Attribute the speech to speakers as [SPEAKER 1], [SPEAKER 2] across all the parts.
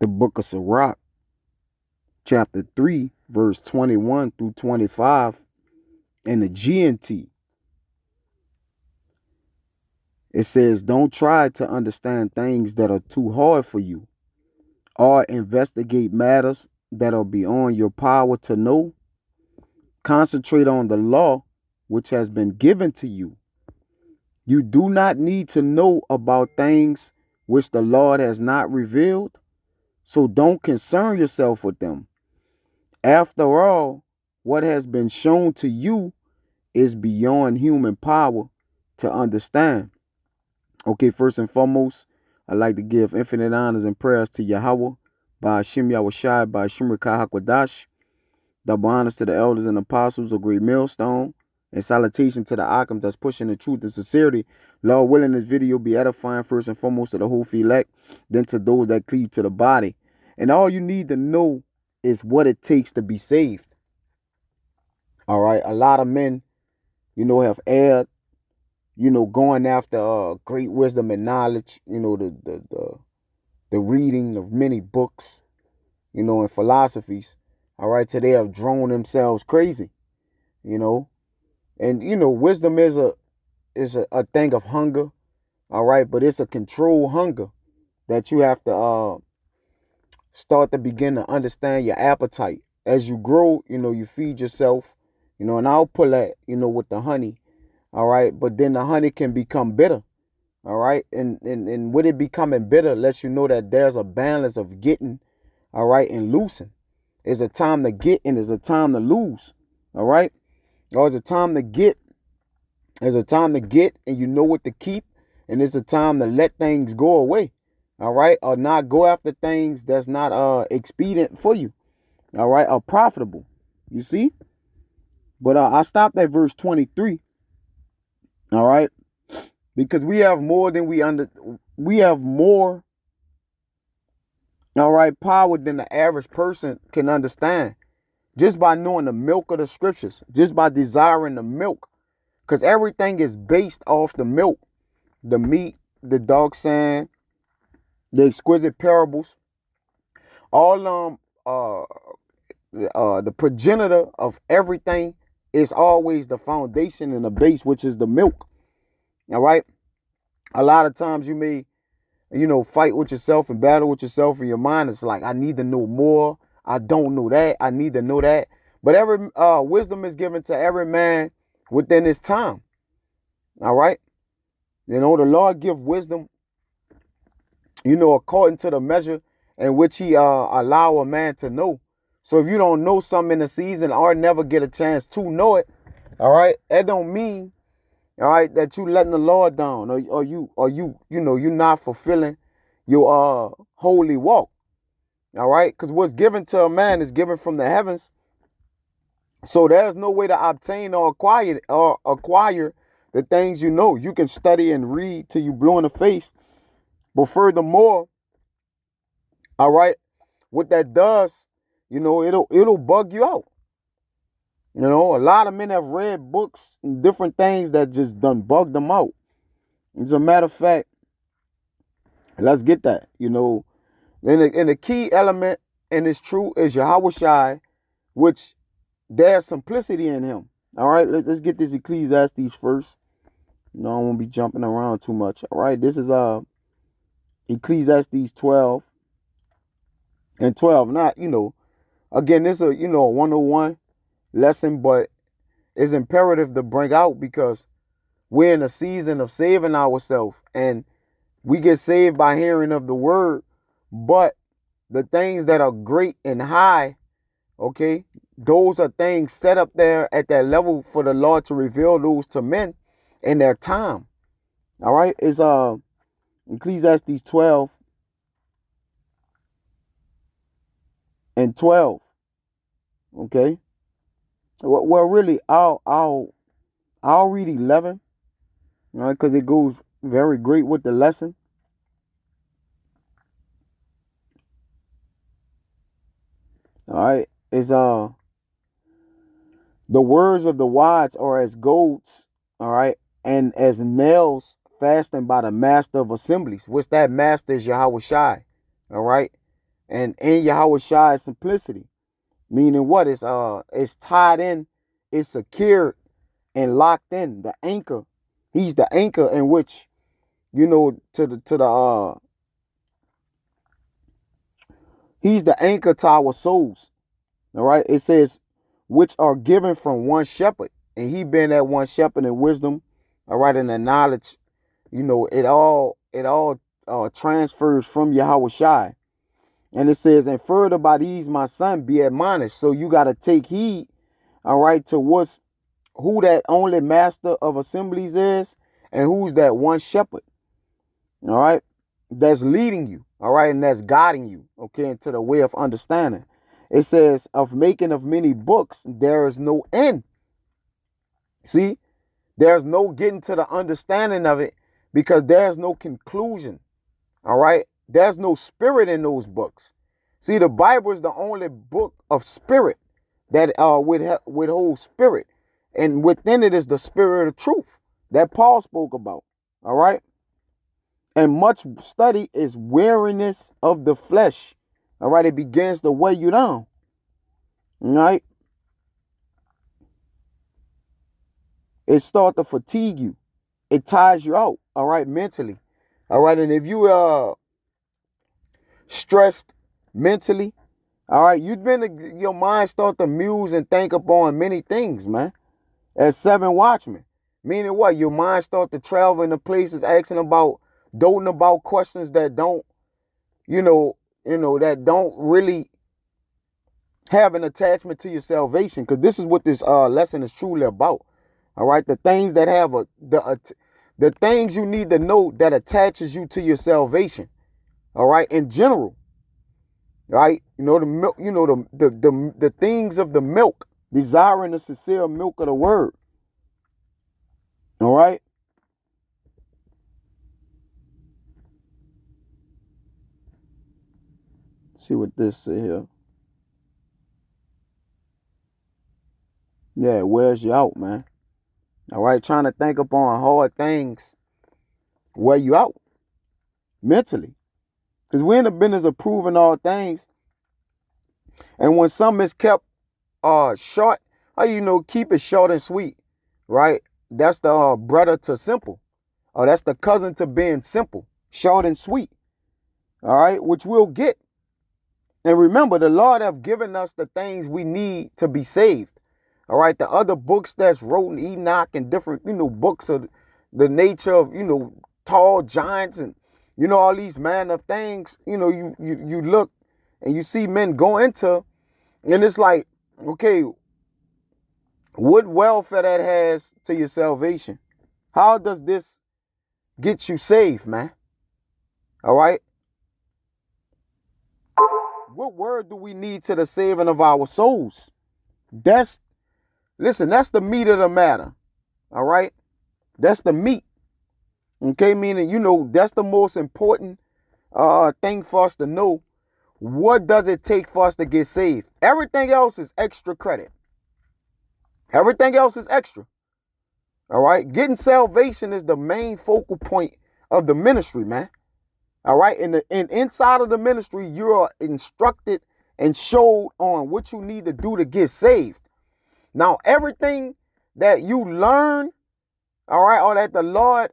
[SPEAKER 1] the book of Sirach, chapter 3, verse 21 through 25, in the GNT. It says, don't try to understand things that are too hard for you, or investigate matters that are beyond your power to know. Concentrate on the law which has been given to you. You do not need to know about things which the Lord has not revealed, so don't concern yourself with them. After all, what has been shown to you is beyond human power to understand. Okay, first and foremost, I'd like to give infinite honors and prayers to Yahweh, by Hashem Yahushai, by Hashem Rekah HaKodash. Double honors to the elders and apostles of Great Millstone, and salutation to the Akim that's pushing the truth and sincerity. Lord willing, this video be edifying first and foremost to the whole elect, then to those that cleave to the body. And all you need to know is what it takes to be saved. All right, a lot of men, have erred, going after great wisdom and knowledge, the reading of many books, and philosophies. All right, today have drawn themselves crazy, and wisdom is a thing of hunger. All right, but it's a controlled hunger that you have to start to begin to understand your appetite. As you grow, you feed yourself, and I'll pull that, with the honey. All right, but then the honey can become bitter. All right, and with it becoming bitter lets you know that there's a balance of getting, all right, and losing. There's a time to get and there's a time to lose. All right, or there's a time to get. There's a time to get and you know what to keep, and it's a time to let things go away. All right, or not go after things that's not expedient for you. All right, or profitable. You see, but I stopped at verse 23. All right, because we have more than we have more, all right, power than the average person can understand, just by knowing the milk of the scriptures, just by desiring the milk, because everything is based off the milk, the meat, the dog sand, the exquisite parables, all the progenitor of everything is always the foundation and the base, which is the milk. All right, a lot of times you may fight with yourself and battle with yourself in your mind. It's like, I need to know more. I don't know that. I need to know that. But every wisdom is given to every man within his time. All right. The Lord give wisdom, according to the measure in which he allow a man to know. So if you don't know something in the season or never get a chance to know it, all right, that don't mean, all right, that you letting the Lord down, or you're not fulfilling your holy walk. All right, because what's given to a man is given from the heavens. So there's no way to obtain or acquire the things you know. You can study and read till you blue in the face, but furthermore, all right, what that does, it'll bug you out. A lot of men have read books and different things that just done bugged them out. As a matter of fact, let's get that. And the key element in this truth is Yahweh Shai, which there's simplicity in him. All right, let's get this Ecclesiastes first. I won't be jumping around too much. All right, this is Ecclesiastes 12 and 12. Not, again, this is a 101 lesson, but it's imperative to bring out because we're in a season of saving ourselves, and we get saved by hearing of the word. But the things that are great and high, okay, those are things set up there at that level for the Lord to reveal those to men in their time. All right, it's Ecclesiastes 12 and 12. Okay. Well, really, I'll read 11, all right, because it goes very great with the lesson. All right, it's the words of the wise are as golds, all right, and as nails fastened by the master of assemblies. What's that? Master is Yahweh Shai, all right. And in Yahweh Shai simplicity. Meaning what? It's tied in, it's secured and locked in. The anchor. He's the anchor in which, he's the anchor to our souls. All right. It says, which are given from one shepherd. And he being that one shepherd in wisdom, all right, and the knowledge, it all transfers from Yahweh Shai. And it says, and further by these, my son, be admonished. So you got to take heed, all right, to who that only master of assemblies is and who's that one shepherd, all right, that's leading you, all right, and that's guiding you, okay, into the way of understanding. It says, of making of many books, there is no end. See, there's no getting to the understanding of it because there's no conclusion, all right? There's no spirit in those books. See, the Bible is the only book of spirit that withholds spirit. And within it is the spirit of truth that Paul spoke about, all right? And much study is weariness of the flesh, all right? It begins to weigh you down, all right? It starts to fatigue you. It tires you out, all right, mentally, all right? And if you stressed mentally, all right, your mind start to muse and think upon many things, man. As seven watchmen, meaning what? Your mind start to travel into places, doting about questions that don't, that don't really have an attachment to your salvation. Because this is what this lesson is truly about. All right, the things that have the things you need to know that attaches you to your salvation. All right, in general. Right, the milk, the things of the milk, desiring the sincere milk of the word. All right. See what this say here. Yeah, it wears you out, man. All right, trying to think upon hard things wear you out mentally. Because we're in the business of proving all things. And when something is kept short, keep it short and sweet. Right? That's the brother to simple. Or that's the cousin to being simple. Short and sweet. All right, which we'll get. And remember, the Lord have given us the things we need to be saved. All right, the other books that's wrote in Enoch and different, books of the nature of, tall giants and, all these man of things, you look and you see men go into, and it's like, okay, what welfare that has to your salvation? How does this get you saved, man? All right. What word do we need to the saving of our souls? That's the meat of the matter. All right. That's the meat. Okay, meaning, that's the most important thing for us to know. What does it take for us to get saved? Everything else is extra credit. Everything else is extra. All right. Getting salvation is the main focal point of the ministry, man. All right. And inside of the ministry, you are instructed and showed on what you need to do to get saved. Now, everything that you learn, all right, or that the Lord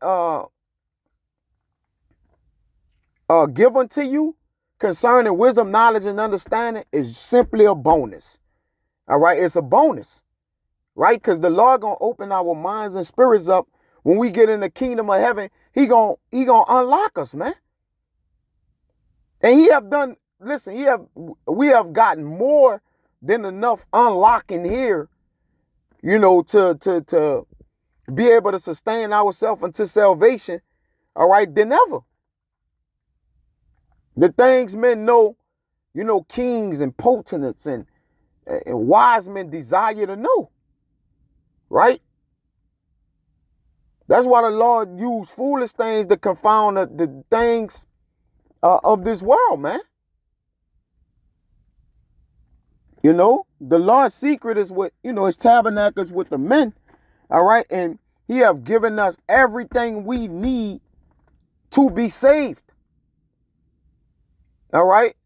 [SPEAKER 1] give unto you concerning wisdom, knowledge, and understanding is simply a bonus. All right, it's a bonus, right? Because the Lord gonna open our minds and spirits up when we get in the kingdom of heaven. He gonna unlock us, man. And we have gotten more than enough unlocking here, to be able to sustain ourselves unto salvation, all right, than ever. The things men know, kings and potentates and wise men desire to know, right? That's why the Lord used foolish things to confound the things of this world, man. The Lord's secret is what, his tabernacles with the men, all right? And he have given us everything we need to be saved, all right?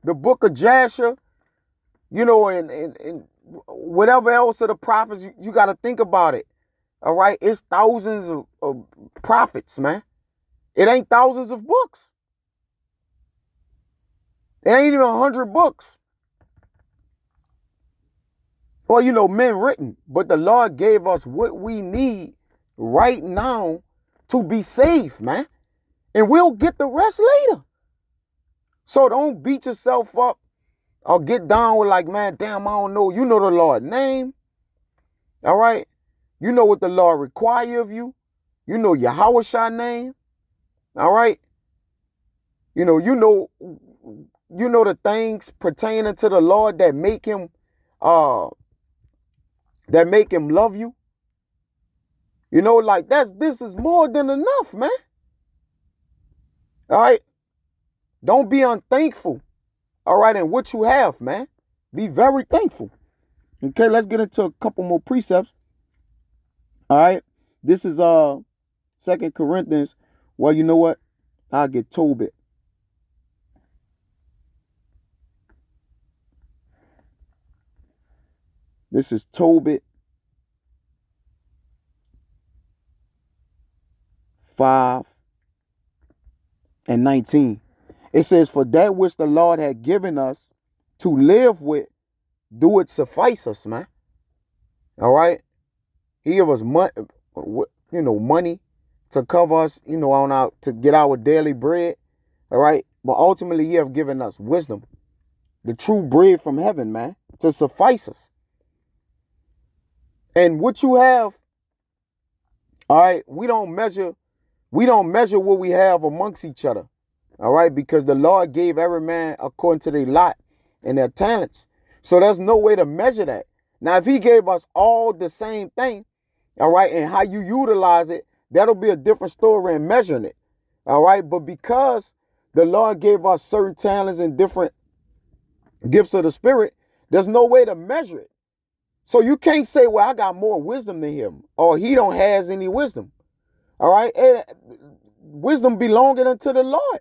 [SPEAKER 1] the book of Jasher, you know, and whatever else of the prophets, you got to think about it. All right. It's thousands of prophets, man. It ain't thousands of books. It ain't even 100 books. Or, you know, men written. But the Lord gave us what we need right now to be safe, man. And we'll get the rest later. So don't beat yourself up or get down with like, man, damn, I don't know. You know the Lord's name. All right. You know what the Lord require of you. You know Yahweh's name. All right. You know the things pertaining to the Lord that make him love you. You know, like this is more than enough, man. All right. Don't be unthankful. All right, and what you have, man. Be very thankful. Okay, let's get into a couple more precepts. All right. This is 2 Corinthians. Well, you know what? I'll get Tobit. This is Tobit 5:19. It says, for that which the Lord had given us to live with, do it suffice us, man. All right. He gave us money, money to cover us, to get our daily bread. All right. But ultimately, he have given us wisdom, the true bread from heaven, man, to suffice us. And what you have, all right, we don't measure what we have amongst each other. All right, because the Lord gave every man according to their lot and their talents. So there's no way to measure that. Now, if he gave us all the same thing, all right, and how you utilize it, that'll be a different story in measuring it. All right, but because the Lord gave us certain talents and different gifts of the Spirit, there's no way to measure it. So you can't say, well, I got more wisdom than him, or he don't has any wisdom. All right, and wisdom belonging unto the Lord.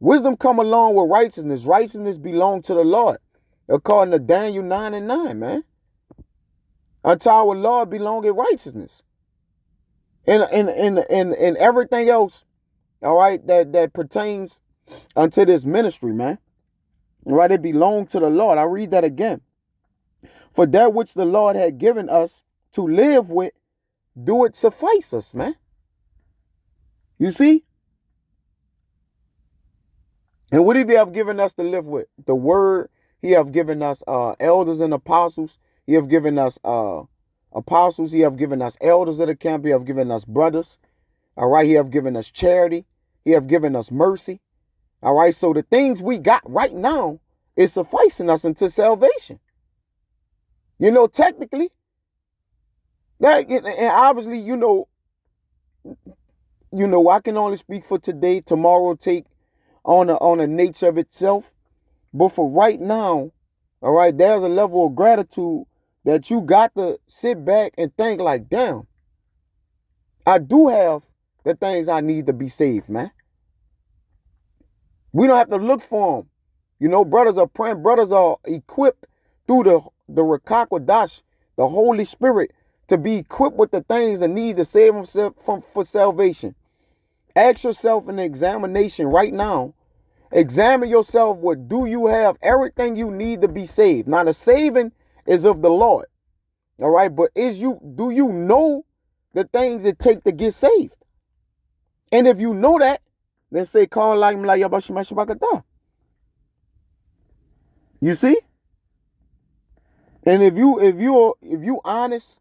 [SPEAKER 1] Wisdom come along with righteousness. Righteousness belong to the Lord. According to Daniel 9:9, man. Unto our Lord belongeth righteousness. And everything else, all right, that pertains unto this ministry, man. All right, it belongs to the Lord. I read that again. For that which the Lord had given us to live with, do it suffice us, man. You see? And what did he have given us to live with? The word. He have given us elders and apostles. He have given us apostles. He have given us elders of the camp. He have given us brothers. All right. He have given us charity. He have given us mercy. All right. So the things we got right now is sufficing us into salvation. You know, technically. That, and obviously, I can only speak for today. Tomorrow take on the nature of itself. But for right now, all right, there's a level of gratitude that you got to sit back and think like, damn, I do have the things I need to be saved, man. We don't have to look for them. You know, brothers are praying. Brothers are equipped through the Ruach HaKodesh, the Holy Spirit, to be equipped with the things that need to save themselves for salvation. Ask yourself an examination right now. Examine yourself. What do you have? Everything you need to be saved. Now, the saving is of the Lord. All right. But do you know the things it take to get saved? And if you know that, then say, call like you see? And if you honest,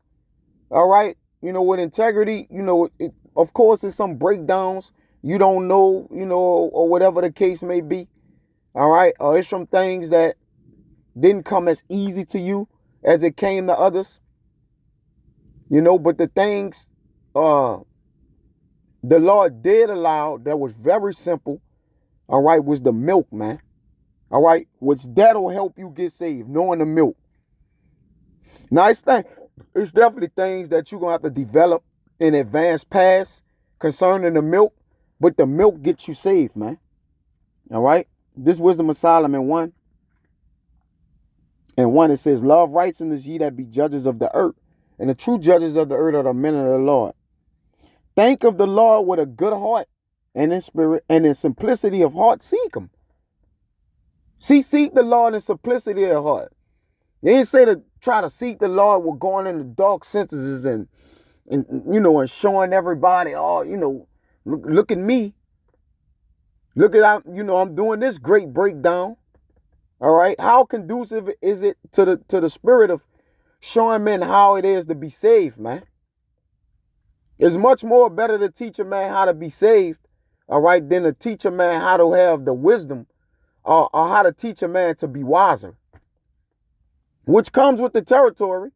[SPEAKER 1] all right, with integrity, of course, there's some breakdowns. You don't know, or whatever the case may be. All right. Or it's some things that didn't come as easy to you as it came to others. But the things the Lord did allow that was very simple, all right, was the milk, man. All right, which that'll help you get saved, knowing the milk. Nice thing. It's definitely things that you're going to have to develop in advance past concerning the milk. But the milk gets you saved, man. All right. This Wisdom of Solomon 1 and 1, it says, love righteousness, ye that be judges of the earth, and the true judges of the earth are the men of the Lord. Think of the Lord with a good heart and in spirit, and in simplicity of heart seek him. Seek the Lord in simplicity of heart. They didn't say to try to seek the Lord with going into dark sentences and and showing everybody, oh, look at me. Look at I'm doing this great breakdown. All right. How conducive is it to the spirit of showing men how it is to be saved, man? It's much more better to teach a man how to be saved, all right, than to teach a man how to have the wisdom or how to teach a man to be wiser, which comes with the territory,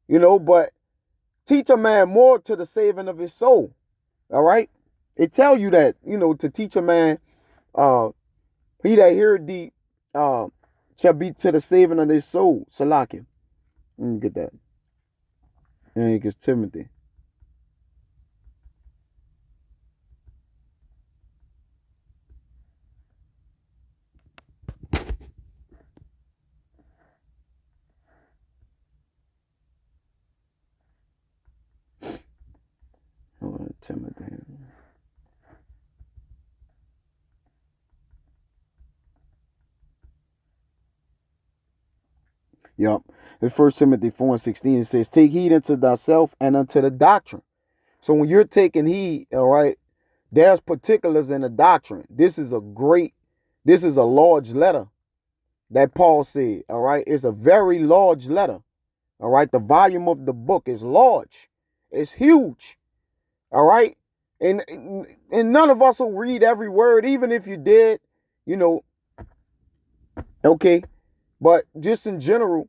[SPEAKER 1] but teach a man more to the saving of his soul. All right. It tell you that, to teach a man, he that heareth thee shall be to the saving of his soul. Salakia. Let me get that. And it gets Timothy. Timothy. Yup. In 1 Timothy 4 and 16, it says, take heed unto thyself and unto the doctrine. So when you're taking heed, all right, there's particulars in the doctrine. This is a large letter that Paul said, all right? It's a very large letter, all right? The volume of the book is large. It's huge, all right? And none of us will read every word, even if you did, okay? But just in general,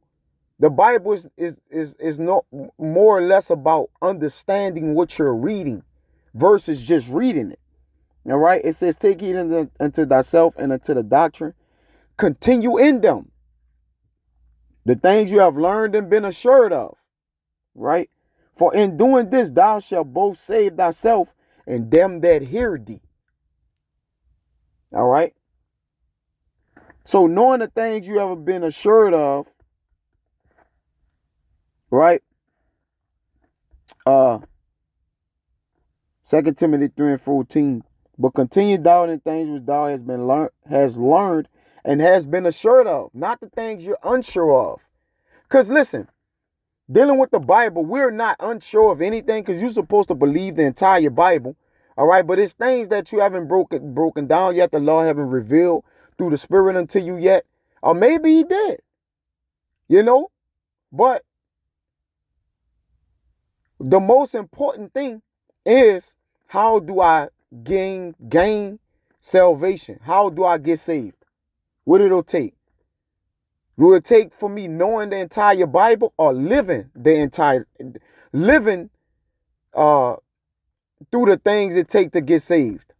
[SPEAKER 1] the Bible is not more or less about understanding what you're reading versus just reading it. All right. It says, take heed unto thyself and unto the doctrine. Continue in them. The things you have learned and been assured of. Right. For in doing this, thou shalt both save thyself and them that hear thee. All right. So knowing the things you have been assured of, right? 2 Timothy 3 and 14. But continue thou in things which thou has learned and has been assured of, not the things you're unsure of. Because listen, dealing with the Bible, we're not unsure of anything because you're supposed to believe the entire Bible. All right, but it's things that you haven't broken down yet, the Lord haven't revealed through the Spirit unto you yet. Or maybe he did. But the most important thing is, how do I gain salvation? How do I get saved? What it'll take? Will it take for me knowing the entire Bible or living through the things it takes to get saved?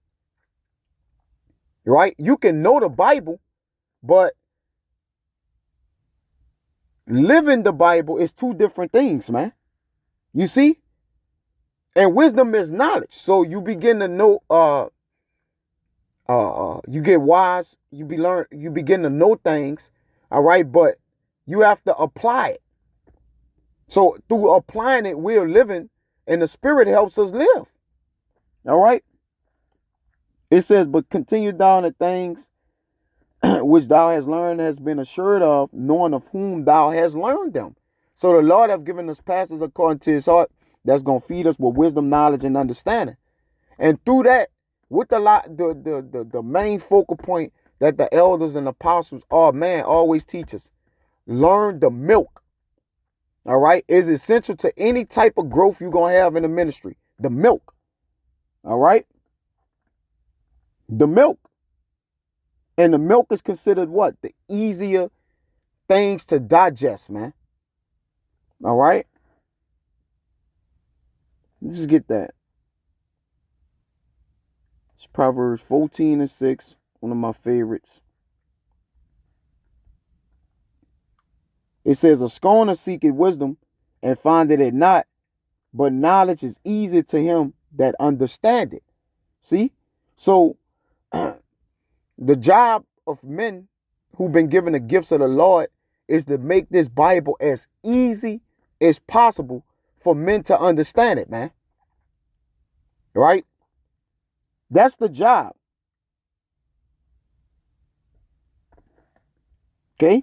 [SPEAKER 1] Right? You can know the Bible, but living the Bible is two different things, man. You see? And wisdom is knowledge. So you begin to know, you get wise, you begin to know things, all right, but you have to apply it. So through applying it, we're living, and the Spirit helps us live. All right. It says, but continue down the things which thou hast learned, has been assured of, knowing of whom thou hast learned them. So the Lord have given us pastors according to his heart that's going to feed us with wisdom, knowledge, and understanding. And through that, with the main focal point that the elders and apostles always teach us, learn the milk. All right, is essential to any type of growth you're gonna have in the ministry. The milk. All right, the milk, and the milk is considered what? The easier things to digest, man. All right, let's just get that. It's Proverbs 14 and 6, one of my favorites. It says, a scorner seeketh wisdom and findeth it not, but knowledge is easy to him that understandeth. See? So the job of men who've been given the gifts of the Lord is to make this Bible as easy as possible for men to understand it, man. Right? That's the job. Okay?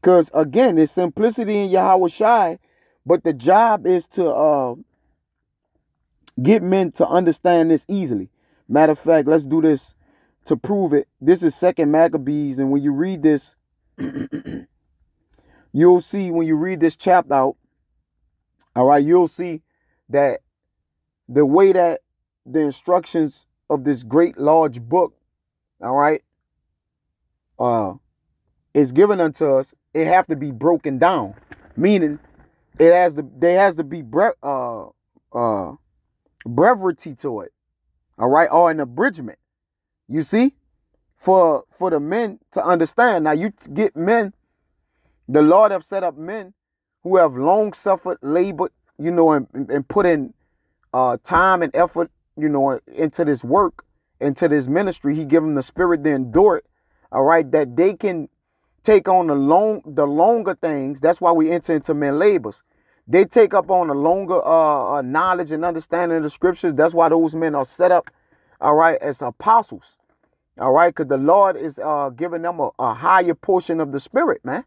[SPEAKER 1] Because again, there's simplicity in Yahweh Shai, but the job is to get men to understand this easily. Matter of fact, let's do this to prove it. This is Second Maccabees, and when you read this, you'll see when you read this chapter out, all right, you'll see that the way that the instructions of this great large book, all right, is given unto us, it have to be broken down. Meaning there has to be brevity to it. All right, or an abridgment. You see? For the men to understand. Now you get men, the Lord have set up men who have long suffered, labored, and put in time and effort, into this work, into this ministry. He give them the spirit to endure it. All right, that they can take on the longer things. That's why we enter into men labors. They take up on the longer knowledge and understanding of the scriptures. That's why those men are set up, all right, as apostles. All right, because the Lord is giving them a higher portion of the spirit, man.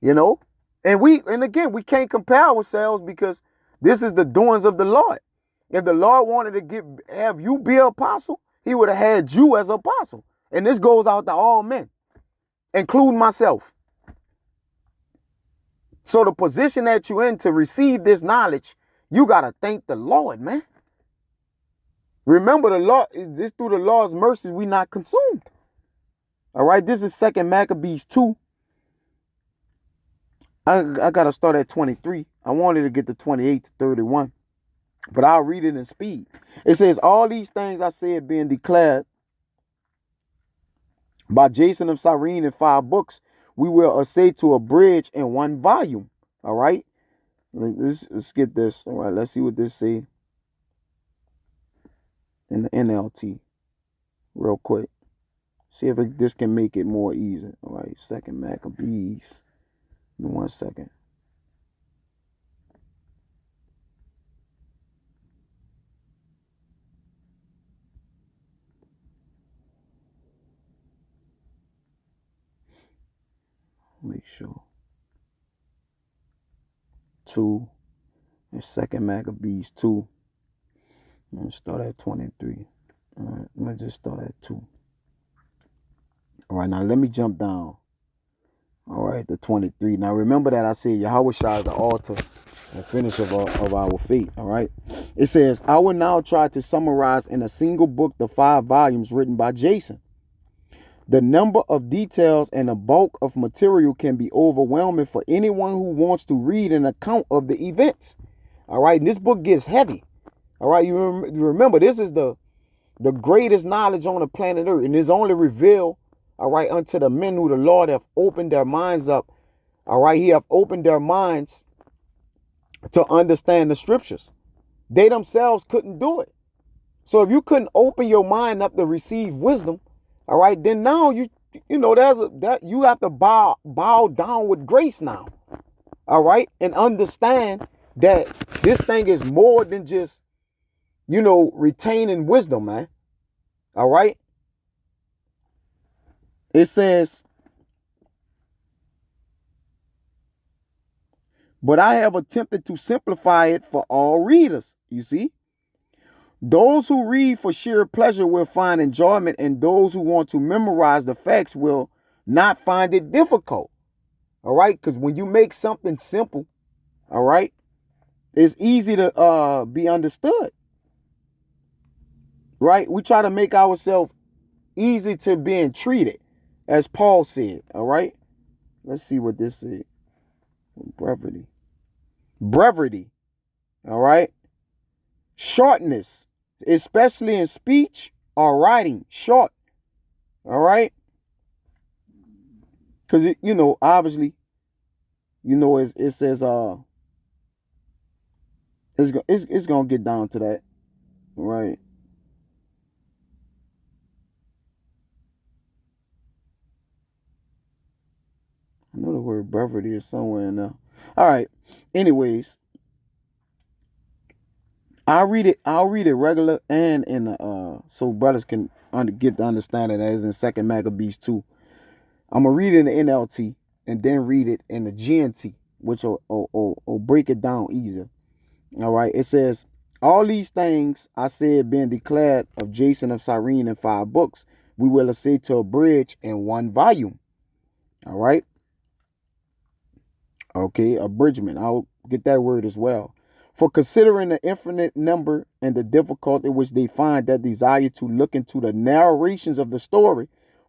[SPEAKER 1] And again, we can't compare ourselves because this is the doings of the Lord. If the Lord wanted to have you be an apostle, he would have had you as an apostle. And this goes out to all men, including myself. So the position that you're in to receive this knowledge, you got to thank the Lord, man. Remember, the Lord, this through the Lord's mercies, we not consumed. All right, this is 2 Maccabees 2. I got to start at 23. I wanted to get to 28 to 31, but I'll read it in speed. It says, all these things I said being declared by Jason of Cyrene in 5 books, we will essay to abridge in 1 volume. All right, let's get this. All right, let's see what this say in the NLT real quick. See if this can make it more easy. All right, 2 Maccabees. Give me 1 second. Make sure. 2 and 2 Maccabees 2. I'm gonna start at 23. All right, let me just start at 2. All right, now let me jump down. All right, the 23. Now remember that I said Yahweh Shai is the author and finisher of our faith. All right. It says, I will now try to summarize in a single book the 5 volumes written by Jason. The number of details and the bulk of material can be overwhelming for anyone who wants to read an account of the events. All right, and this book gets heavy. All right, you remember this is the greatest knowledge on the planet Earth, and it's only revealed, all right, unto the men who the Lord have opened their minds up. All right, he have opened their minds to understand the scriptures. They themselves couldn't do it. So if you couldn't open your mind up to receive wisdom, all right, then now you have to bow down with grace now. All right, and understand that this thing is more than just, retaining wisdom, man. All right. It says, but I have attempted to simplify it for all readers. You see, those who read for sheer pleasure will find enjoyment, and those who want to memorize the facts will not find it difficult. All right, because when you make something simple, all right, it's easy to be understood. Right? We try to make ourselves easy to being treated, as Paul said. All right, let's see what this is. Brevity. All right. Shortness, especially in speech or writing. Short. All right. Because obviously, it says it's gonna get down to that. Right. brevity is somewhere in there. All right. Anyways, I'll read it regular and in the so brothers can get the understanding that is in Second Maccabees 2. I'm gonna read it in the NLT and then read it in the GNT, which will break it down easier. All right. It says, all these things I said being declared of Jason of Cyrene in 5 books, we will essay to abridge in 1 volume. All right. Okay, abridgment. I'll get that word as well. For considering the infinite number and the difficulty which they find that desire to look into the narrations of the story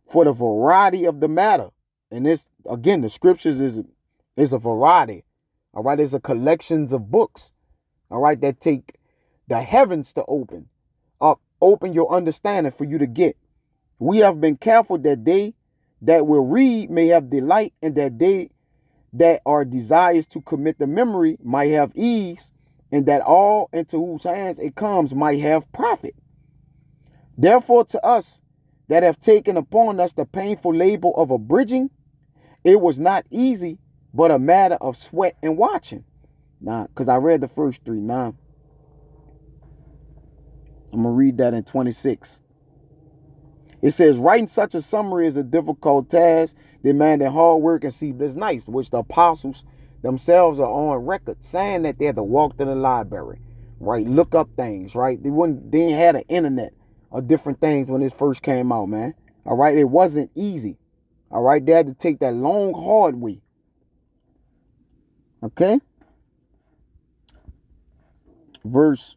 [SPEAKER 1] for the variety of the matter. And this, again, the scriptures is a variety. All right, it's a collections of books. All right, that take the heavens to open your understanding for you to get. We have been careful that they that will read may have delight, and that they that are desires to commit the memory might have ease, and that all into whose hands it comes might have profit. Therefore, to us that have taken upon us the painful labor of abridging, it was not easy, but a matter of sweat and watching. Now, because I read the first 3. Now, I'm going to read that in 26. It says, writing such a summary is a difficult task, demanding hard work. And see, that's nice, which the apostles themselves are on record saying that they had to walk to the library, right? Look up things, right? They didn't have an internet of different things when this first came out, man. All right, it wasn't easy. All right, they had to take that long, hard way. Okay. Verse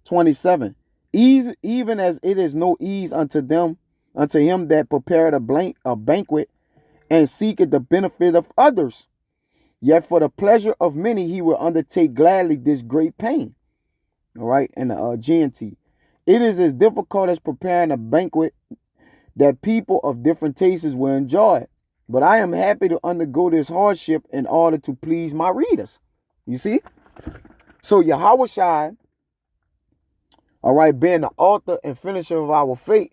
[SPEAKER 1] 27. Ease, even as it is no ease unto him that prepared a banquet and seeketh the benefit of others. Yet for the pleasure of many he will undertake gladly this great pain. All right, and the GNT. It is as difficult as preparing a banquet that people of different tastes will enjoy. But I am happy to undergo this hardship in order to please my readers. You see? So Yahushua, all right, being the author and finisher of our faith,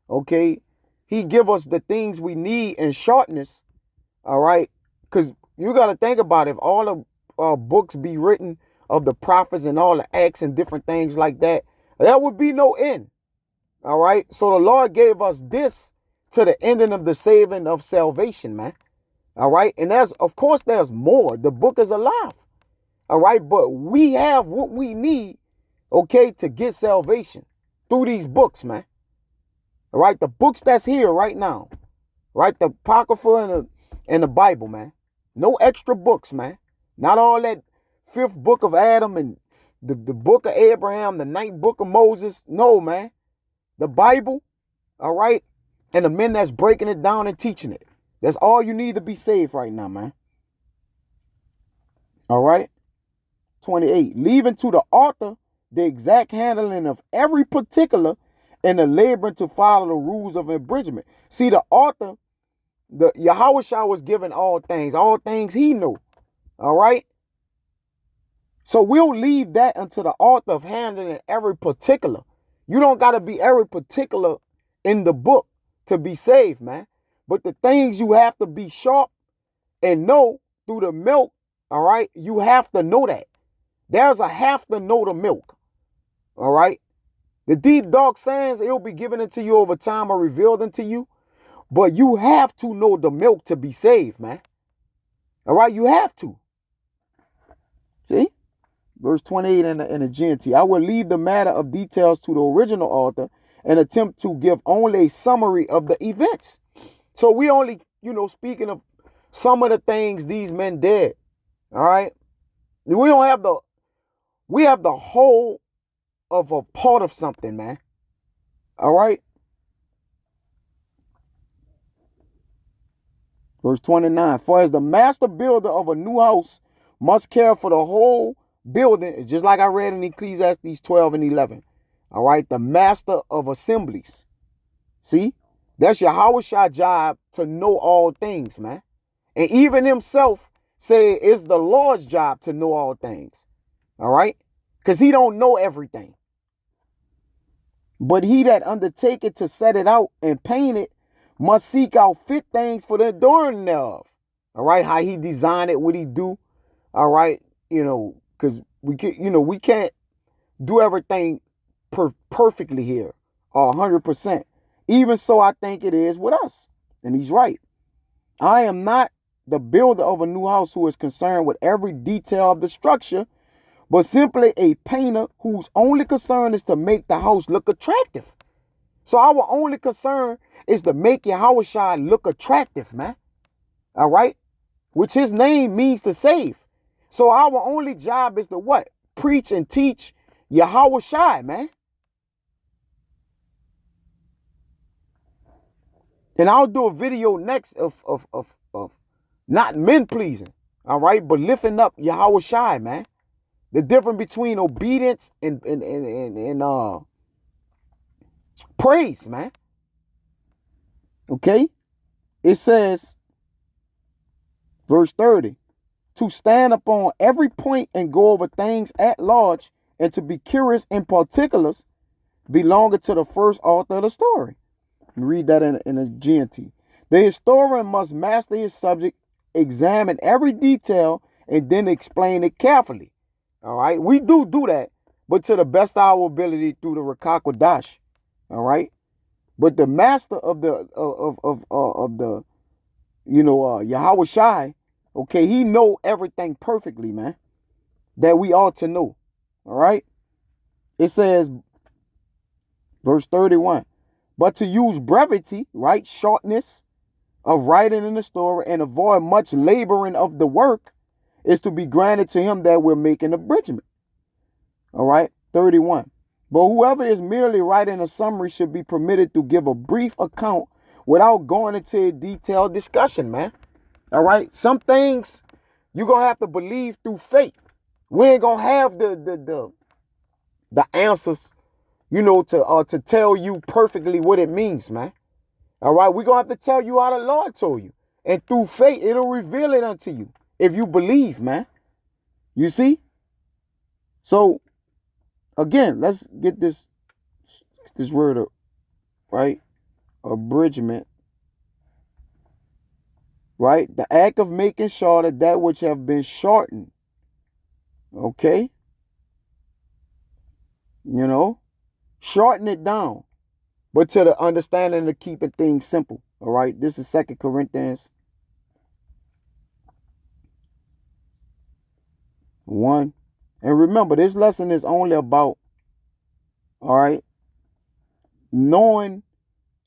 [SPEAKER 1] okay, he give us the things we need in shortness, all right? Because you got to think about it. If all the books be written of the prophets and all the acts and different things like that, there would be no end, all right? So the Lord gave us this to the ending of the saving of salvation, man, all right? And of course, there's more. The book is alive, all right? But we have what we need, okay, to get salvation through these books, man. All right, the books that's here right now, right? The Apocrypha and the Bible, man. No extra books, man. Not all that 5th book of Adam and the book of Abraham, the 9th book of Moses. No, man. The Bible, all right, and the men that's breaking it down and teaching it. That's all you need to be saved right now, man. All right. 28. Leaving to the author the exact handling of every particular and the laboring to follow the rules of abridgment. See, the author, the Yahushua was given all things he knew. All right. So we'll leave that unto the author of handling every particular. You don't got to be every particular in the book to be saved, man. But the things you have to be sharp and know through the milk, all right, you have to know that. There's a have to know the milk, all right? The deep, dark sayings, it will be given unto you over time or revealed unto you. But you have to know the milk to be saved, man. All right, you have to. See? Verse 28 in the GNT. I will leave the matter of details to the original author and attempt to give only a summary of the events. So we only, speaking of some of the things these men did. All right? We have the whole of a part of something, man. All right? Verse 29. For as the master builder of a new house must care for the whole building, just like I read in Ecclesiastes 12 and 11. All right? The master of assemblies. See? That's Yahushua's job to know all things, man. And even himself say it's the Lord's job to know all things. All right? Because he don't know everything. But he that undertake it to set it out and paint it must seek out fit things for the adorning thereof. All right, how he designed it, what he do. All right, because we can't do everything perfectly here, or 100%. Even so, I think it is with us, and he's right. I am not the builder of a new house who is concerned with every detail of the structure, but simply a painter whose only concern is to make the house look attractive. So our only concern is to make Yahushua look attractive, man. All right? Which his name means to save. So our only job is to what? Preach and teach Yahushua, man. And I'll do a video next of not men pleasing, all right, but lifting up Yahushua, man. The difference between obedience and praise, man. Okay? It says, verse 30, to stand upon every point and go over things at large, and to be curious in particulars belonging to the first author of the story. Read that in a GNT. The historian must master his subject, examine every detail, and then explain it carefully. All right, we do that, but to the best of our ability through the Rakakwadash. All right, but the master of the Yahushua, okay, he know everything perfectly, man, that we ought to know. All right, it says, verse 31. But to use brevity, right, shortness of writing in the story, and avoid much laboring of the work, is to be granted to him that will make an abridgment. All right, 31. But whoever is merely writing a summary should be permitted to give a brief account without going into a detailed discussion, man. All right, some things you're going to have to believe through faith. We ain't going to have the answers, to tell you perfectly what it means, man. All right, we're going to have to tell you how the Lord told you. And through faith, it'll reveal it unto you if you believe, man. You see? So, again, let's get this word, right? Abridgment. Right? The act of making shorter that which have been shortened. Okay? Shorten it down. But to the understanding of keeping things simple. All right? This is 2 Corinthians 1. And remember, this lesson is only about, all right, knowing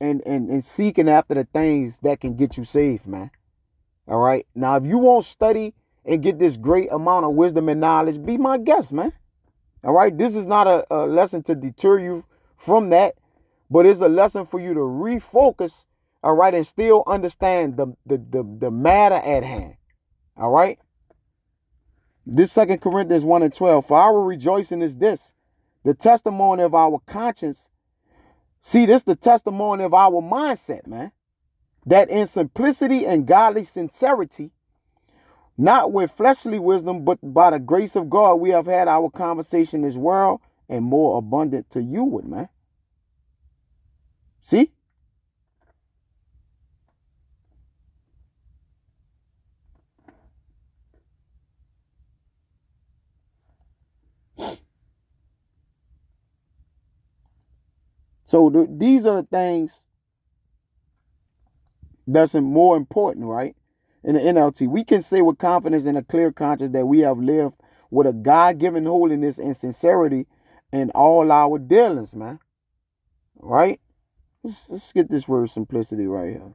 [SPEAKER 1] and seeking after the things that can get you saved, man. All right? Now, if you won't study and get this great amount of wisdom and knowledge, be my guest, man. All right? This is not a lesson to deter you from that, but it's a lesson for you to refocus, all right, and still understand the matter at hand. All right? This 2 Corinthians 1 and 12. For our rejoicing is this, the testimony of our conscience. See, this the testimony of our mindset, man. That in simplicity and godly sincerity, not with fleshly wisdom, but by the grace of God, we have had our conversation in this world, and more abundant to you with, man. See? So these are the things that's more important, right? In the NLT, we can say with confidence and a clear conscience that we have lived with a God-given holiness and sincerity in all our dealings, man. Right? Let's get this word simplicity right here.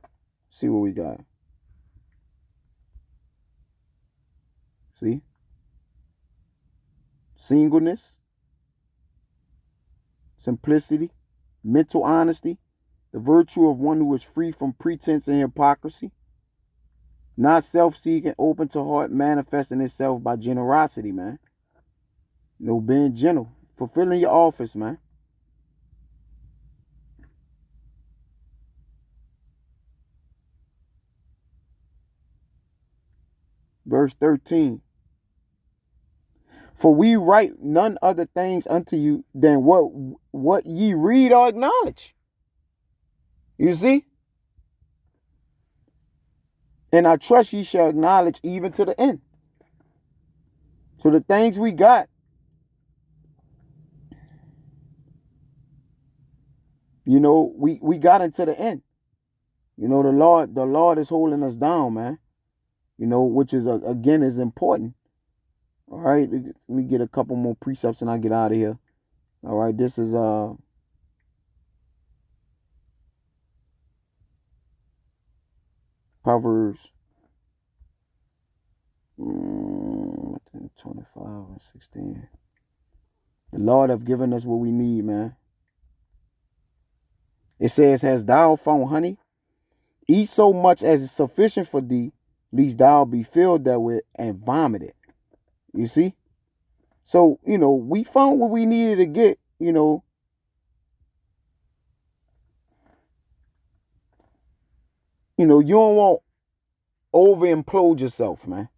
[SPEAKER 1] See what we got. See? Singleness, simplicity, mental honesty, the virtue of one who is free from pretense and hypocrisy, not self-seeking, open to heart, manifesting itself by generosity, man. Being gentle, fulfilling your office, man. Verse 13. For we write none other things unto you than what ye read or acknowledge. You see? And I trust ye shall acknowledge even to the end. So the things we got, we got into the end. The Lord is holding us down, man. Which is again is important. All right, let me get a couple more precepts and I get out of here. All right, this is Proverbs 25 and 16. The Lord have given us what we need, man. It says, "Hast thou found honey? Eat so much as is sufficient for thee, lest thou be filled therewith and vomit it." You see? So, we found what we needed to get, you don't want over implode yourself, man.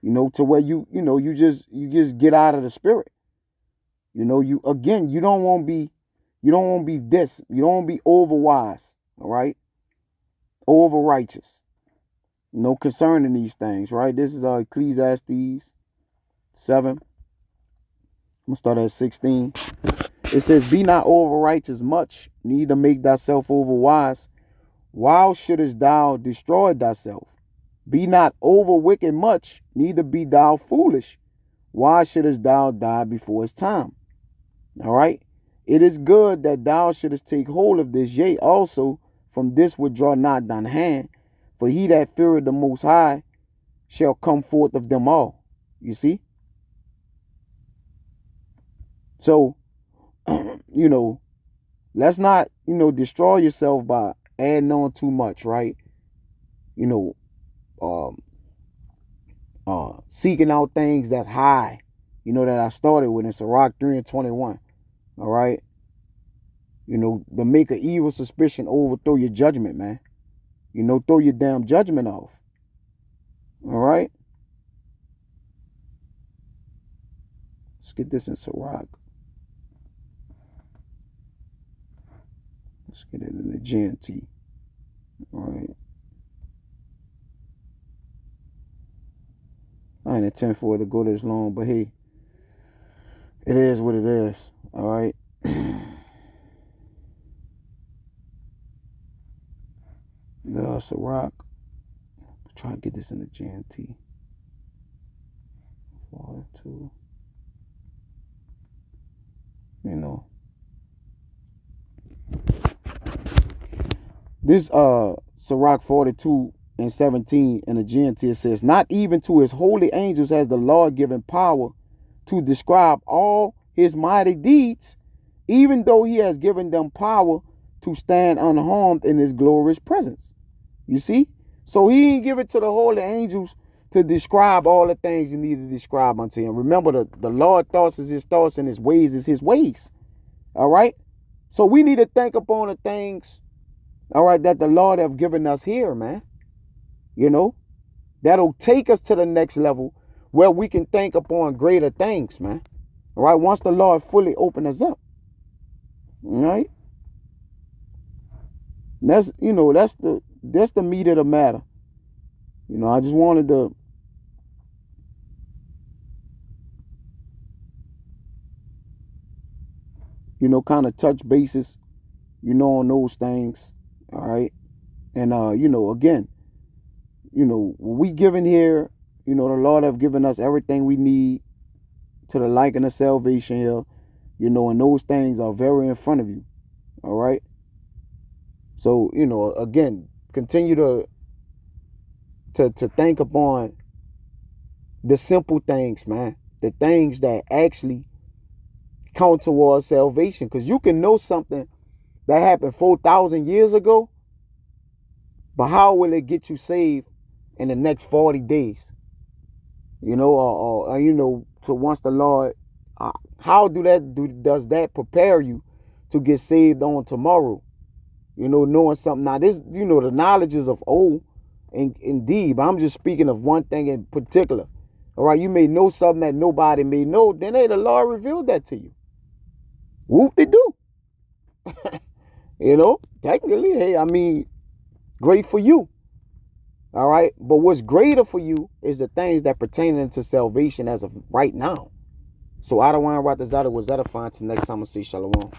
[SPEAKER 1] To where you just get out of the spirit. You don't want to be this. You don't want to be over wise, all right? Over righteous. Concerning these things, right? This is Ecclesiastes 7. I'm gonna start at 16. It says, "Be not over righteous much, neither make thyself over wise. Why shouldest thou destroy thyself? Be not over wicked much, neither be thou foolish. Why shouldest thou die before its time?" All right. "It is good that thou shouldest take hold of this, yea, also from this withdraw not thine hand. For he that feareth the Most High shall come forth of them all." You see? So, let's not, destroy yourself by adding on too much, right? Um, Seeking out things that's high, that I started with in Sirach 3 and 21. All right. To make an evil suspicion overthrow your judgment, man. Throw your damn judgment off. All right. Let's get this in Sirach. Let's get it in the GNT. All right. I ain't intend for it to go this long, but hey, it is what it is. All right. The Sirach. Try to get this in the GNT. 42. This Sirach 42 and 17 in the GNT, it says, "Not even to his holy angels has the Lord given power to describe all his mighty deeds, even though he has given them power to stand unharmed in his glorious presence." You see? So he didn't give it to the holy angels to describe all the things he needed to describe unto him. Remember, the Lord's thoughts is his thoughts and his ways is his ways. All right? So we need to think upon the things, all right, that the Lord have given us here, man. That'll take us to the next level where we can think upon greater things, man. All right? Once the Lord fully open us up. All right? That's the meat of the matter. I just wanted to kind of touch bases, on those things. All right. And again, we given here, the Lord have given us everything we need to the liking of salvation here, and those things are very in front of you. All right. So, again, continue to think upon the simple things, man. The things that actually count towards salvation. Because you can know something that happened 4,000 years ago, but how will it get you saved in the next 40 days? So once the Lord, how does that prepare you to get saved on tomorrow? Knowing something. Now this, the knowledge is of old, indeed, but I'm just speaking of one thing in particular. All right, you may know something that nobody may know. Then hey, the Lord revealed that to you. Whoop-de-doo. Technically, hey, I mean, great for you. All right. But what's greater for you is the things that pertain to salvation as of right now. So I don't want to write this out. It was edifying. Till next time I see Shalom.